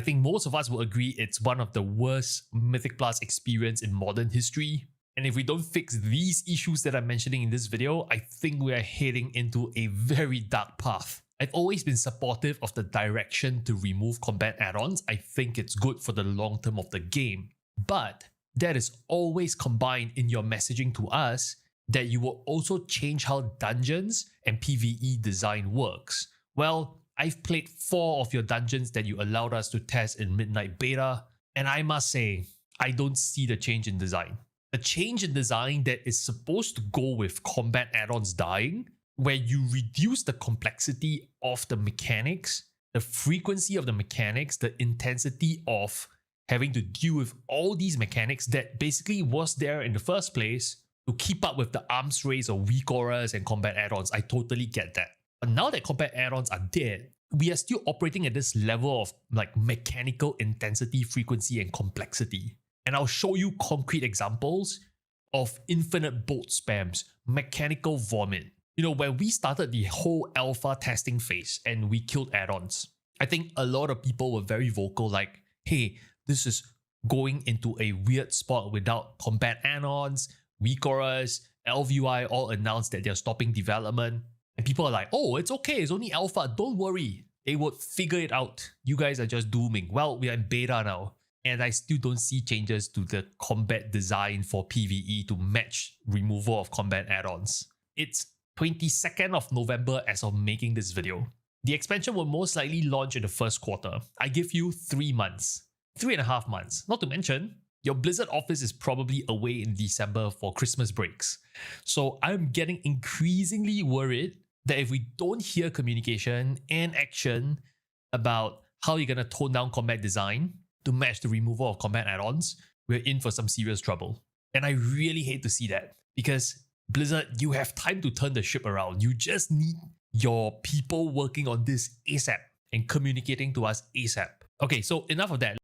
think most of us will agree it's one of the worst Mythic Plus experience in modern history. And if we don't fix these issues that I'm mentioning in this video, I think we are heading into a very dark path. I've always been supportive of the direction to remove combat add-ons. I think it's good for the long term of the game. But that is always combined in your messaging to us that you will also change how dungeons and PvE design works. Well, I've played 4 of your dungeons that you allowed us to test in Midnight Beta, and I must say, I don't see the change in design. A change in design that is supposed to go with combat add-ons dying, where you reduce the complexity of the mechanics, the frequency of the mechanics, the intensity of having to deal with all these mechanics that basically was there in the first place to keep up with the arms race or weak auras and combat add-ons. I totally get that. But now that combat add-ons are dead, we are still operating at this level of like mechanical intensity, frequency, and complexity. And I'll show you concrete examples of infinite bolt spams, mechanical vomit. You know, when we started the whole alpha testing phase and we killed add-ons, I think a lot of people were very vocal like, hey, this is going into a weird spot without combat add-ons, weak auras, LVI all announced that they're stopping development. And people are like, oh, it's okay, it's only alpha, don't worry. They would figure it out. You guys are just dooming. Well, we are in beta now. And I still don't see changes to the combat design for PvE to match removal of combat add-ons. It's 22nd of November as of making this video. The expansion will most likely launch in the first quarter. I give you 3 months. 3.5 months. Not to mention, your Blizzard office is probably away in December for Christmas breaks. So I'm getting increasingly worried that if we don't hear communication and action about how you're going to tone down combat design to match the removal of combat add-ons, we're in for some serious trouble. And I really hate to see that because Blizzard, you have time to turn the ship around. You just need your people working on this ASAP and communicating to us ASAP. Okay, so enough of that.